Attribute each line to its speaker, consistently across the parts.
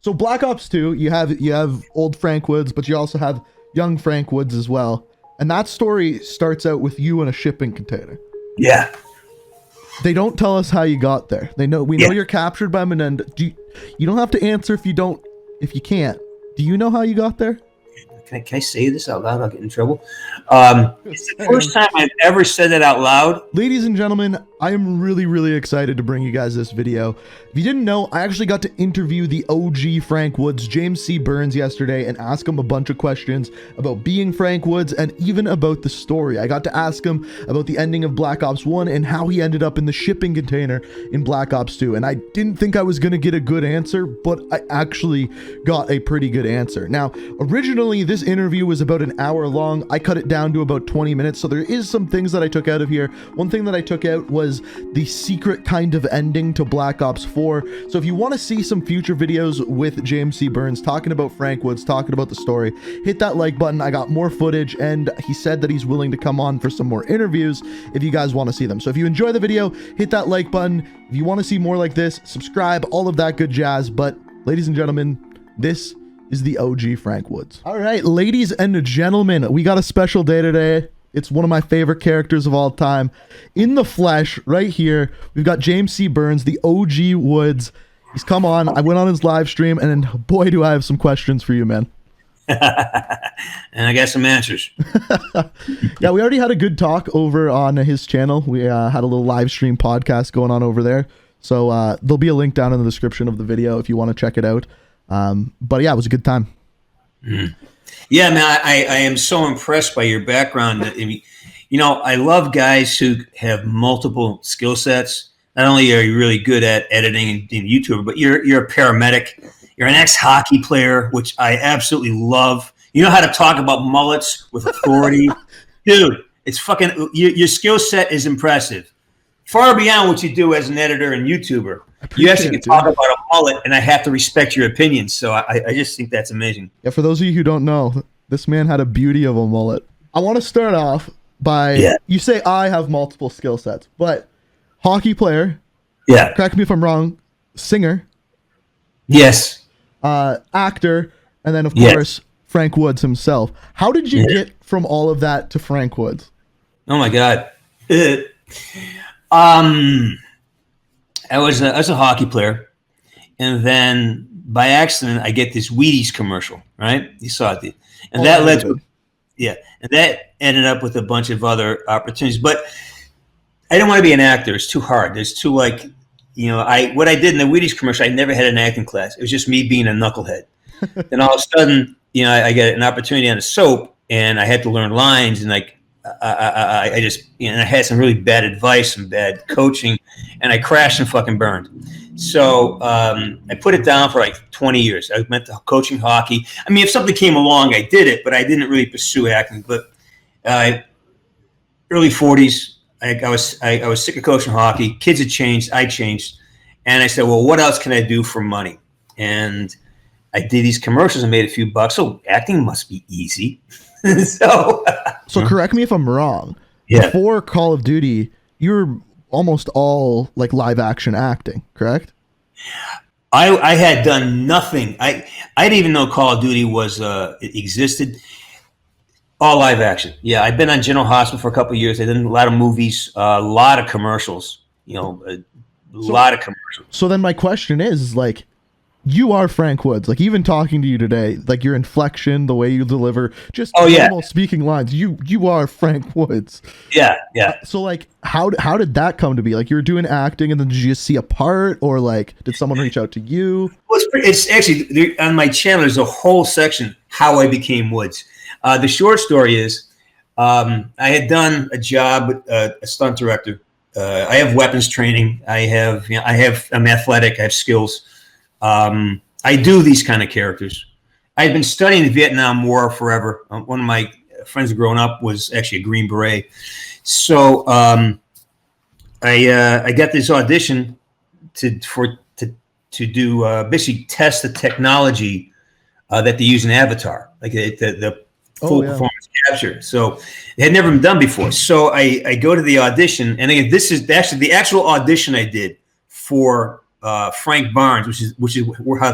Speaker 1: So Black Ops 2, you have old Frank Woods, but you also have young Frank Woods as well. And that story starts out with you in a shipping container.
Speaker 2: Yeah.
Speaker 1: They don't tell us how you got there. We know you're captured by Menendez. You don't have to answer if you can't. Do you know how you got there?
Speaker 2: Can I say this out loud? I'll get in trouble. It's the first time I've ever said it out loud.
Speaker 1: Ladies and gentlemen, I am really, really excited to bring you guys this video. If you didn't know, I actually got to interview the OG Frank Woods, James C. Burns, yesterday and ask him a bunch of questions about being Frank Woods and even about the story. I got to ask him about the ending of Black Ops 1 and how he ended up in the shipping container in Black Ops 2. And I didn't think I was going to get a good answer, but I actually got a pretty good answer. Now, originally, this interview was about an hour long. I cut it down to about 20 minutes, so there is some things that I took out of here. One thing that I took out was the secret kind of ending to Black Ops 4. So if you want to see some future videos with James C. Burns talking about Frank Woods, talking about the story, hit that like button. I got more footage, and he said that he's willing to come on for some more interviews if you guys want to see them. So if you enjoy the video, hit that like button. If you want to see more like this, subscribe, all of that good jazz. But ladies and gentlemen, this is the OG Frank Woods. All right, ladies and gentlemen, we got a special day today. It's one of my favorite characters of all time. In the flesh, right here, we've got James C. Burns, the OG Woods. He's come on. I went on his live stream, and boy, do I have some questions for you, man.
Speaker 2: And I got some answers.
Speaker 1: Yeah, we already had a good talk over on his channel. We had a little live stream podcast going on over there. So there'll be a link down in the description of the video if you want to check it out. But yeah, it was a good time.
Speaker 2: Yeah, man, I am so impressed by your background. I love guys who have multiple skill sets. Not only are you really good at editing and YouTuber, but you're a paramedic. You're an ex-hockey player, which I absolutely love. You know how to talk about mullets with authority. Dude, it's fucking, your skill set is impressive. Far beyond what you do as an editor and YouTuber. You actually can talk about a mullet, and I have to respect your opinions. So I just think that's amazing.
Speaker 1: Yeah, for those of you who don't know, this man had a beauty of a mullet. I want to start off by, you say I have multiple skill sets, but hockey player, correct me if I'm wrong, singer,
Speaker 2: yes,
Speaker 1: actor, and then of course Frank Woods himself. How did you get from all of that to Frank Woods?
Speaker 2: Oh my God. I was a hockey player, and then by accident I get this Wheaties commercial. Right, you saw it, and that led to, and that ended up with a bunch of other opportunities. But I didn't want to be an actor; it's too hard. There's too what I did in the Wheaties commercial. I never had an acting class. It was just me being a knucklehead. Then all of a sudden, I get an opportunity on a soap, and I had to learn lines, and I just, and I had some really bad advice, some bad coaching, and I crashed and fucking burned. So I put it down for like 20 years. I went to coaching hockey. I mean, if something came along, I did it, but I didn't really pursue acting. But early 40s, I was sick of coaching hockey. Kids had changed. I changed. And I said, well, what else can I do for money? And I did these commercials and made a few bucks. So acting must be easy. So
Speaker 1: correct me if I'm wrong.
Speaker 2: Yeah.
Speaker 1: Before Call of Duty, you were almost all like live action acting, correct?
Speaker 2: I had done nothing. I didn't even know Call of Duty was existed. All live action. Yeah, I've been on General Hospital for a couple of years. I did a lot of movies, a lot of commercials. A lot of commercials.
Speaker 1: So then my question is like, you are Frank Woods. Like, even talking to you today, like your inflection, the way you deliver, just normal speaking lines, you are Frank Woods.
Speaker 2: Yeah.
Speaker 1: So like, how did that come to be? Like, you were doing acting, and then did you just see a part, or like, did someone reach out to you?
Speaker 2: Well, it's actually on my channel. There's a whole section how I became Woods. The short story is, I had done a job with a stunt director. I have weapons training. I'm athletic. I have skills. I do these kind of characters. I've been studying the Vietnam War forever. One of my friends growing up was actually a Green Beret. So I got this audition to do basically test the technology that they use in Avatar, like the full performance capture. So it had never been done before. So I go to the audition, and again, this is actually the actual audition I did for Frank Barnes, which is how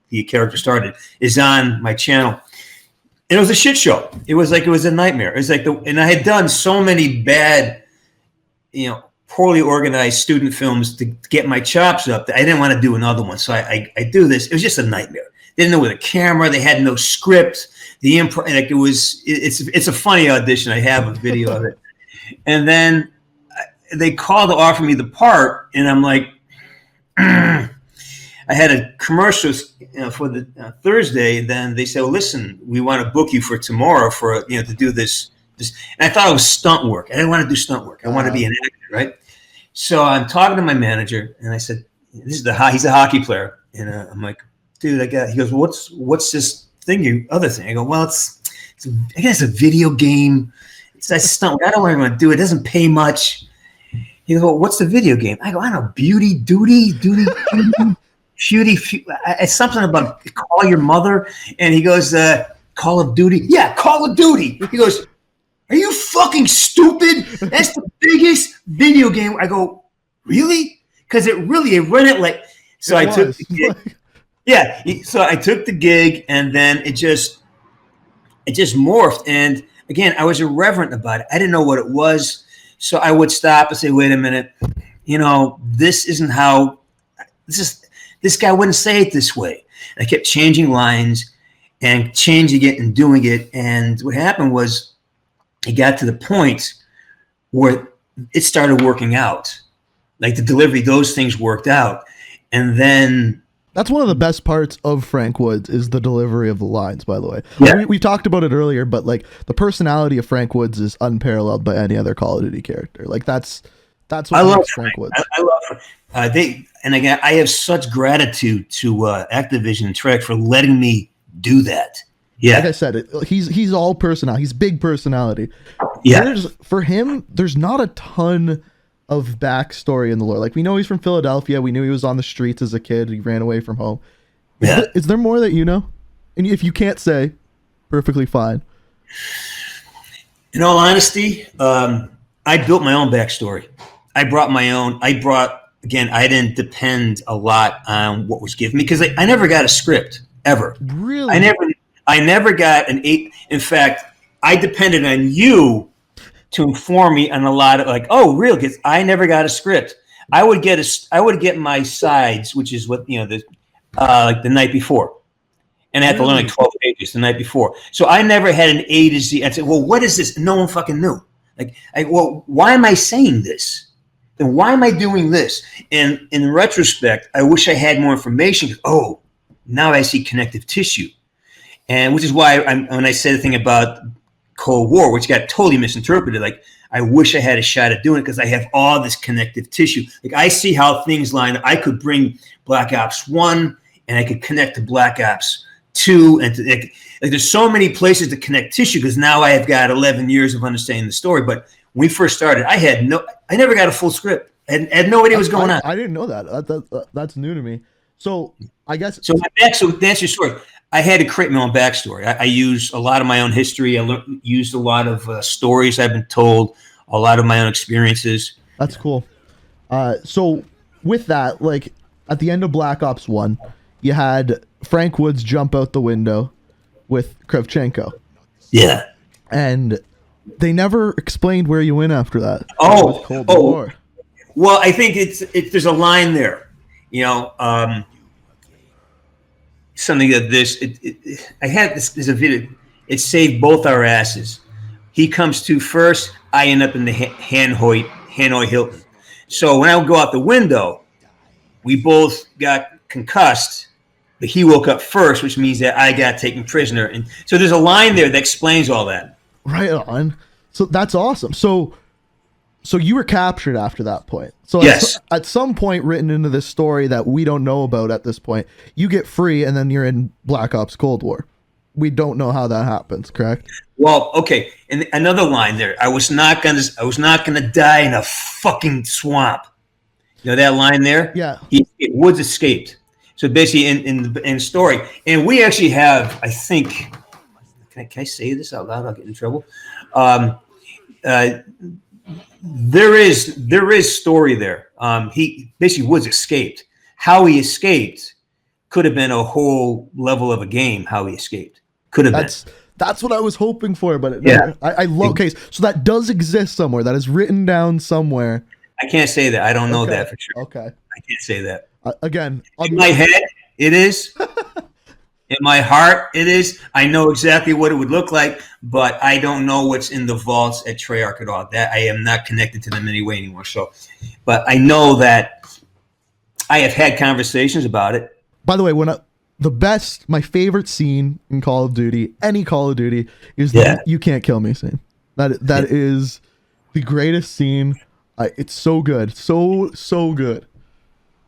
Speaker 2: the character started, is on my channel. And it was a shit show. It was a nightmare. It was like and I had done so many bad, poorly organized student films to get my chops up that I didn't want to do another one. So I do this. It was just a nightmare. They didn't know where the camera. They had no script. The improv, like it's a funny audition. I have a video of it. And then they called to offer me the part, and I'm like, I had a commercial for the Thursday. Then they said, well, listen, we want to book you for tomorrow to do this. And I thought it was stunt work. I didn't want to do stunt work. I want to be an actor, right? So I'm talking to my manager, and I said, he's a hockey player. And I'm like, dude, he goes, well, what's this thing, other thing? I go, well, I guess a video game. It's a stunt work. I don't want to do it. It doesn't pay much. He goes, well, what's the video game? I go, I don't know, Beauty, Duty, it's something about call your mother. And he goes, Call of Duty. Yeah, Call of Duty. He goes, are you fucking stupid? That's the biggest video game. I go, really? Because it ran it like, so I took the gig. Yeah, so I took the gig, and then it just morphed. And again, I was irreverent about it. I didn't know what it was. So I would stop and say, wait a minute, this isn't how, this guy wouldn't say it this way. And I kept changing lines and changing it and doing it. And what happened was it got to the point where it started working out. Like the delivery, those things worked out. And then...
Speaker 1: That's one of the best parts of Frank Woods is the delivery of the lines, by the way.
Speaker 2: Yeah.
Speaker 1: We talked about it earlier, but like the personality of Frank Woods is unparalleled by any other Call of Duty character. Like that's what makes Frank Woods.
Speaker 2: I love and again, I have such gratitude to Activision and Trek for letting me do that. Yeah.
Speaker 1: Like I said, he's all personality. He's big personality.
Speaker 2: Yeah.
Speaker 1: For him, there's not a ton of backstory in the lore. Like we know he's from Philadelphia. We knew he was on the streets as a kid. He ran away from home.
Speaker 2: Yeah.
Speaker 1: Is there more that you know? And if you can't say, perfectly fine.
Speaker 2: In all honesty, I built my own backstory. I didn't depend a lot on what was given me because I never got a script ever.
Speaker 1: Really?
Speaker 2: I never got an 8. In fact, I depended on you to inform me on a lot of really, because I never got a script. I would get my sides, which is what like the night before, and I had to learn like 12 pages the night before. So I never had an A to Z. I said, well, what is this? No one fucking knew. Why am I saying this? Then why am I doing this? And in retrospect, I wish I had more information. Oh, now I see connective tissue, and which is why when I said the thing about Cold War, which got totally misinterpreted. Like, I wish I had a shot at doing it because I have all this connective tissue. Like, I see how things line up. I could bring Black Ops 1 and I could connect to Black Ops 2. And there's so many places to connect tissue because now I have got 11 years of understanding the story. But when we first started, I never got a full script. I had no idea what was going on.
Speaker 1: I didn't know that. That's new to me. So I guess.
Speaker 2: So to answer your story, I had to create my own backstory. I used a lot of my own history. I used a lot of stories I've been told, a lot of my own experiences.
Speaker 1: That's cool. So with that, like at the end of Black Ops 1, you had Frank Woods jump out the window with Kravchenko.
Speaker 2: Yeah.
Speaker 1: And they never explained where you went after that.
Speaker 2: Cold War. Well, I think there's a line there, something that I had this. There's a video. It saved both our asses. He comes to first. I end up in the Hanoi Hilton. So when I would go out the window, we both got concussed, but he woke up first, which means that I got taken prisoner. And so there's a line there that explains all that.
Speaker 1: Right on. So that's awesome. So you were captured after that point. So
Speaker 2: yes.
Speaker 1: At some point written into this story that we don't know about at this point, you get free and then you're in Black Ops Cold War. We don't know how that happens, correct?
Speaker 2: Well, okay. And another line there. I was not gonna die in a fucking swamp. You know that line there?
Speaker 1: Yeah.
Speaker 2: Woods escaped. So basically in the story, and we actually have, I think, can I say this out loud? I'll get in trouble. There is story there. He basically Woods escaped. how he escaped could have been a whole level of a game. How he escaped could have been.
Speaker 1: That's what I was hoping for, but it
Speaker 2: Yeah.
Speaker 1: never, I love. Okay, so that does exist somewhere. That is written down somewhere.
Speaker 2: I can't say that. I don't know that for sure.
Speaker 1: Okay.
Speaker 2: I can't say that.
Speaker 1: Again,
Speaker 2: In my head, it is. In my heart, it is. I know exactly what it would look like, but I don't know what's in the vaults at Treyarch at all. That I am not connected to them in any way anymore. So, but I know that I have had conversations about it.
Speaker 1: by the way, my favorite scene in Call of Duty, any Call of Duty, is
Speaker 2: Yeah.
Speaker 1: the "You Can't Kill Me" scene. That is the greatest scene. It's so good, so good.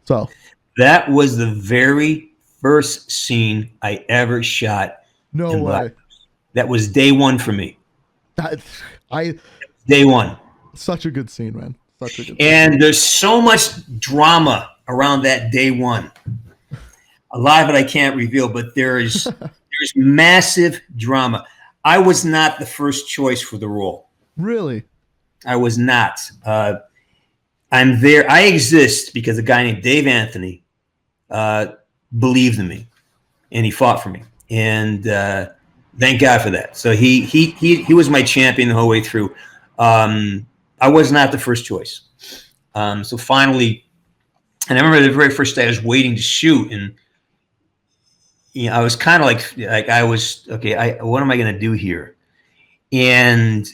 Speaker 1: So
Speaker 2: That was the very first scene I ever shot.
Speaker 1: no
Speaker 2: in Black
Speaker 1: way.
Speaker 2: Ops. That was day one for me. Day one.
Speaker 1: Such a good scene, man. Such a good scene.
Speaker 2: And there's so much drama around that day one. A lot of it I can't reveal, but there's massive drama. I was not the first choice for the role.
Speaker 1: Really?
Speaker 2: I was not. I'm there. I exist because a guy named Dave Anthony believed in me, and he fought for me. And thank God for that. So he was my champion the whole way through. I was not the first choice. So finally, and I remember the very first day I was waiting to shoot, and I was kind of like I was okay. What am I going to do here? And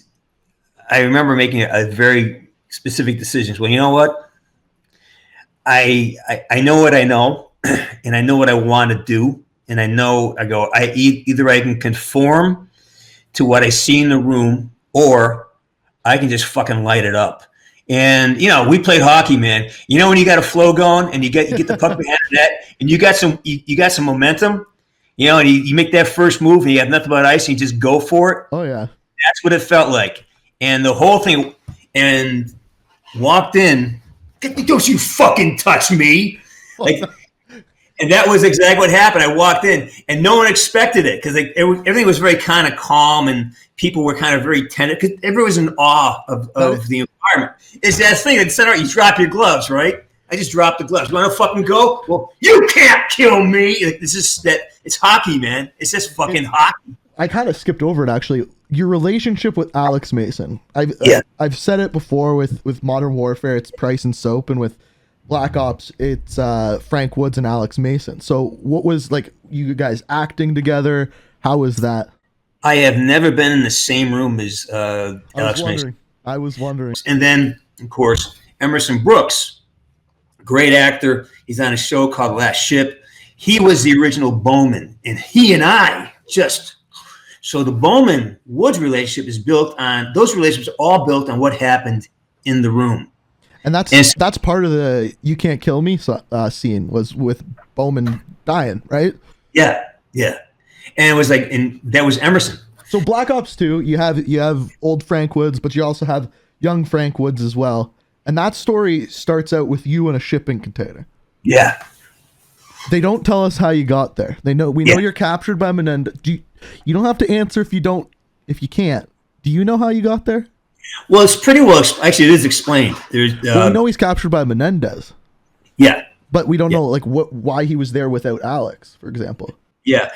Speaker 2: I remember making a very specific decision. Well, you know what? I know what I know, and I know what I want to do, and I know either I can conform to what I see in the room, or I can just fucking light it up. And we played hockey, man. When you got a flow going and you get the puck behind the net, and you got some momentum, and you make that first move and you have nothing but ice and you just go for it.
Speaker 1: Oh yeah.
Speaker 2: That's what it felt like. And the whole thing, and walked in, don't you fucking touch me. And that was exactly what happened. I walked in, and no one expected it because everything was very kind of calm, and people were kind of very tender because everyone was in awe of the environment. It's that thing at the center. You drop your gloves, right? I just dropped the gloves. You want to fucking go? Well, you can't kill me. It's hockey, man. It's just fucking hockey.
Speaker 1: I kind of skipped over it actually. Your relationship with Alex Mason. I've said it before with Modern Warfare. It's Price and Soap, and with Black Ops, it's Frank Woods and Alex Mason. So what was like you guys acting together? How was that?
Speaker 2: I have never been in the same room as Alex Mason.
Speaker 1: I was wondering.
Speaker 2: And then, of course, Emerson Brooks, great actor. He's on a show called Last Ship. He was the original Bowman, and he and I just. So the Bowman-Woods relationship is built on, those relationships are all built on what happened in the room.
Speaker 1: And that's part of the "You Can't Kill Me" scene was with Bowman dying, right?
Speaker 2: Yeah. And it was and that was Emerson.
Speaker 1: So Black Ops 2, you have old Frank Woods, but you also have young Frank Woods as well. And that story starts out with you in a shipping container.
Speaker 2: Yeah.
Speaker 1: They don't tell us how you got there. We know you're captured by Menendez. You don't have to answer if you can't. Do you know how you got there?
Speaker 2: Well, it's pretty well. Actually, it is explained. We
Speaker 1: know he's captured by Menendez.
Speaker 2: Yeah,
Speaker 1: but we don't know why he was there without Alex, for example.
Speaker 2: Yeah.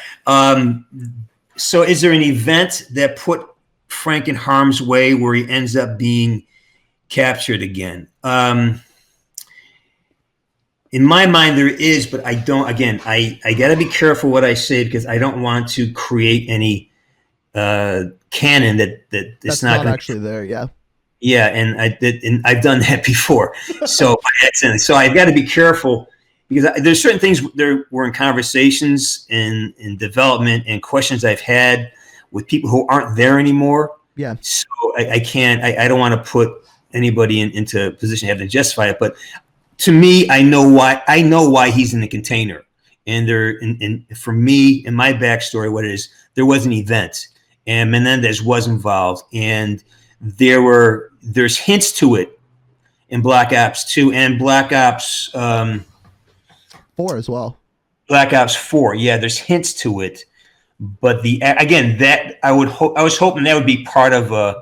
Speaker 2: So, is there an event that put Frank in harm's way where he ends up being captured again? In my mind, there is, but I don't. Again, I got to be careful what I say because I don't want to create any canon that's not
Speaker 1: actually there. Yeah.
Speaker 2: Yeah, and I've done that before. So by accident. So I've got to be careful because there's certain things there were in conversations and in development and questions I've had with people who aren't there anymore.
Speaker 1: Yeah.
Speaker 2: So I can't. I don't want to put anybody into a position having to justify it, but. To me, I know why he's in the container. And for me, in my backstory, what it is, there was an event, and Menendez was involved, and there's hints to it in Black Ops 2 and Black Ops
Speaker 1: 4 as well.
Speaker 2: Black Ops 4, yeah, there's hints to it, but that I was hoping that would be part of a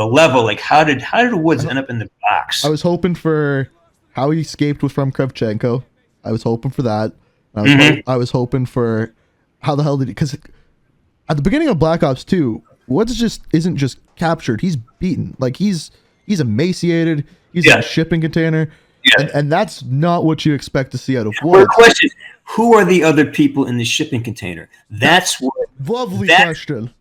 Speaker 2: level. Like how did Woods end up in the box?
Speaker 1: I was hoping for. How he escaped from Kravchenko. I was hoping for that. I was hoping for how the hell did he? Because at the beginning of Black Ops 2, Woods just isn't just captured; he's beaten. Like he's emaciated. He's in a shipping container, and that's not what you expect to see out of Woods.
Speaker 2: Well, the question: who are the other people in the shipping container? That's what.
Speaker 1: Lovely question.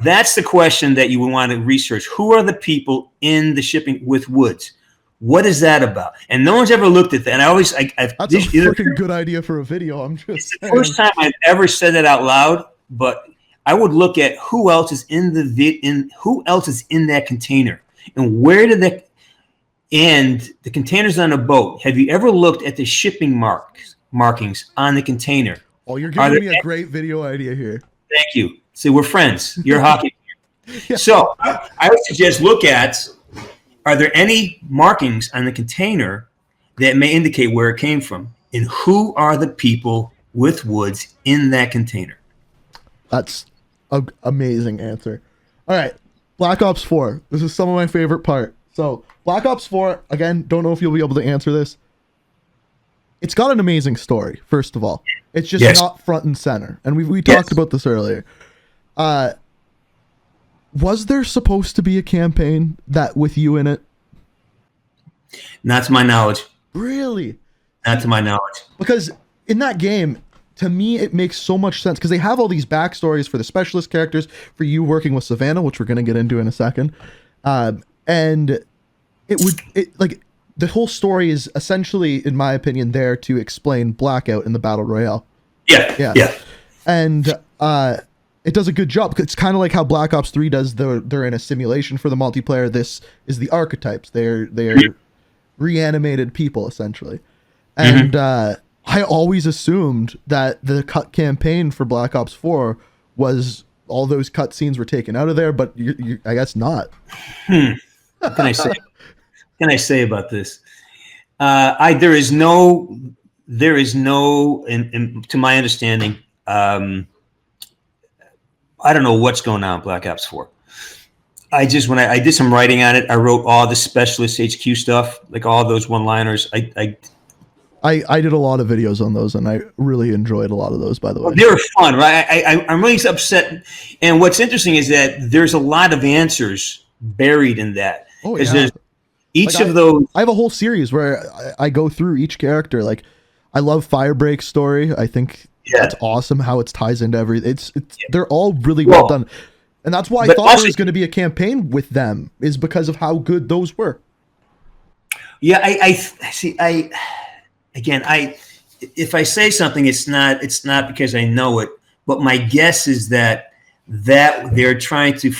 Speaker 2: That's the question that you would want to research. Who are the people in the shipping with Woods? What is that about? And no one's ever looked at that. And that's
Speaker 1: a freaking good idea for a video. I'm just
Speaker 2: it's the first time I've ever said that out loud. But I would look at who else is in who else is in that container, and where did that? And the container's on a boat. Have you ever looked at the shipping markings on the container?
Speaker 1: Oh, you're giving me a great video idea here.
Speaker 2: Thank you. See, we're friends. You're hockey. Yeah. So I would suggest look at, are there any markings on the container that may indicate where it came from? And who are the people with Woods in that container?
Speaker 1: That's an amazing answer. All right, Black Ops 4. This is some of my favorite part. So Black Ops 4, again, don't know if you'll be able to answer this. It's got an amazing story, first of all. It's just not front and center. And we talked about this earlier. Was there supposed to be a campaign that with you in it?
Speaker 2: Not to my knowledge.
Speaker 1: Really?
Speaker 2: Not to my knowledge.
Speaker 1: Because in that game, to me, it makes so much sense because they have all these backstories for the specialist characters, for you working with Savannah, which we're going to get into in a second. And the whole story is essentially, in my opinion, there to explain Blackout in the Battle Royale.
Speaker 2: Yeah.
Speaker 1: And it does a good job. It's kind of like how Black Ops 3 does. They're in a simulation for the multiplayer. This is the archetypes. They're reanimated people, essentially. And I always assumed that the cut campaign for Black Ops 4 was all those cut scenes were taken out of there, but I guess not.
Speaker 2: What can I say? What can I say about this? There is no, to my understanding, I don't know what's going on in Black Ops 4. When I did some writing on it, I wrote all the specialist HQ stuff, like all those one-liners. I
Speaker 1: did a lot of videos on those, and I really enjoyed a lot of those, by the way.
Speaker 2: They were fun, right? I'm really upset. And what's interesting is that there's a lot of answers buried in that.
Speaker 1: Oh, yeah.
Speaker 2: There's each of those. I
Speaker 1: have a whole series where I go through each character. Like, I love Firebreak's story. I think that's awesome how it ties into everything. They're all really well done. And that's why I thought there was going to be a campaign with them, is because of how good those were.
Speaker 2: Yeah, I see. If I say something, it's not because I know it, but my guess is that they're trying to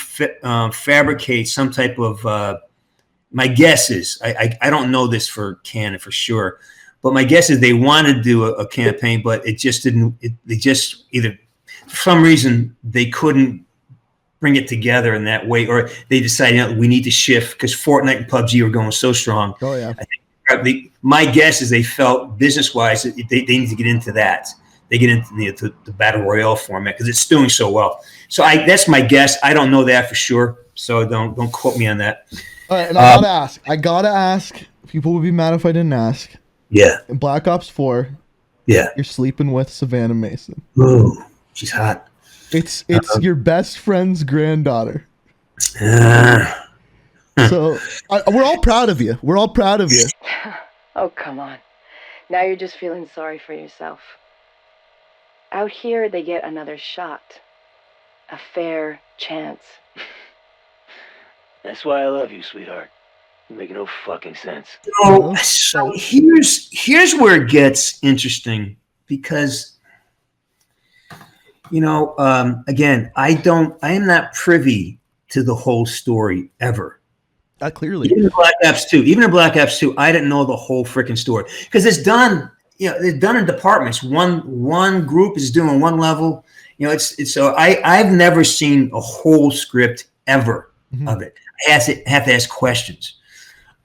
Speaker 2: fabricate some type of. My guess is I don't know this for canon for sure, but my guess is they wanted to do a campaign, but it just didn't. They just either for some reason they couldn't bring it together in that way, or they decided we need to shift because Fortnite and PUBG were going so strong.
Speaker 1: Oh yeah.
Speaker 2: I think my guess is they felt business-wise they need to get into that. They get into the Battle Royale format because it's doing so well. So that's my guess. I don't know that for sure, so don't quote me on that.
Speaker 1: All right, and I gotta ask. People would be mad if I didn't ask.
Speaker 2: Yeah.
Speaker 1: In Black Ops 4, you're sleeping with Savannah Mason.
Speaker 2: Ooh, she's hot.
Speaker 1: It's your best friend's granddaughter. So we're all proud of you. We're all proud of you.
Speaker 3: Oh, come on. Now you're just feeling sorry for yourself. Out here, they get another shot. A fair chance.
Speaker 4: That's why I love you, sweetheart. You make no fucking sense.
Speaker 2: So here's where it gets interesting because, again, I am not privy to the whole story ever.
Speaker 1: Clearly.
Speaker 2: Even in Black Ops 2, I didn't know the whole freaking story because it's done. It's done in departments. One group is doing one level. It's so I've never seen a whole script ever of it. I have to ask questions.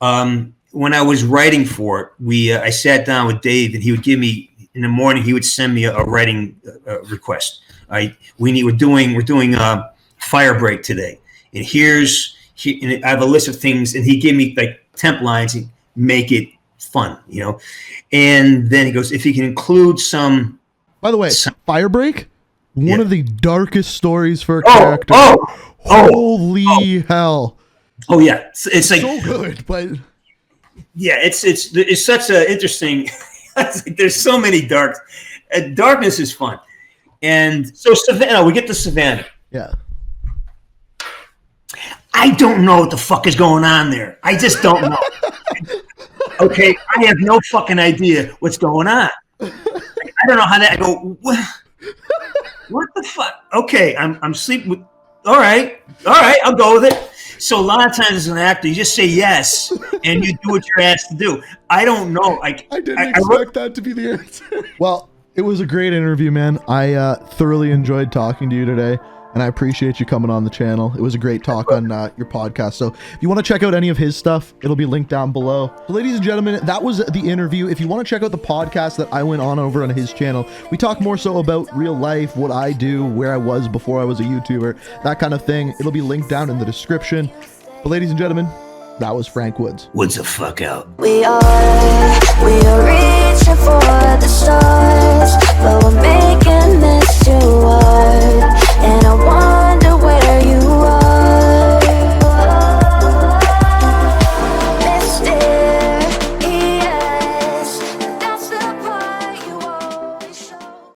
Speaker 2: When I was writing for it, I sat down with Dave, and he would give me in the morning. He would send me a writing request. We're doing Firebreak today, and and I have a list of things, and he gave me like temp lines. And make it fun, you know. And then he goes, if he can include some.
Speaker 1: By the way, Firebreak, one of the darkest stories for a
Speaker 2: Oh,
Speaker 1: character. Holy hell!
Speaker 2: Oh yeah, it's like
Speaker 1: so good, but
Speaker 2: yeah, it's such a interesting. There's so many darkness is fun, and so Savannah, we get to Savannah.
Speaker 1: Yeah. I
Speaker 2: don't know what the fuck is going on there. I just don't know. Okay, I have no fucking idea what's going on. I don't know how that. I go. What the fuck? Okay, I'm sleeping with. All right, I'll go with it. So a lot of times as an actor, you just say yes and you do what you're asked to do. I don't know.
Speaker 1: I didn't expect that to be the answer. Well, it was a great interview, man. I thoroughly enjoyed talking to you today, and I appreciate you coming on the channel. It was a great talk on your podcast. So if you want to check out any of his stuff, it'll be linked down below. So ladies and gentlemen, that was the interview. If you want to check out the podcast that I went on over on his channel, we talk more so about real life, what I do, where I was before I was a YouTuber, that kind of thing. It'll be linked down in the description. But ladies and gentlemen, that was Frank Woods.
Speaker 2: Woods the fuck out.
Speaker 5: We are reaching for the stars, but we're making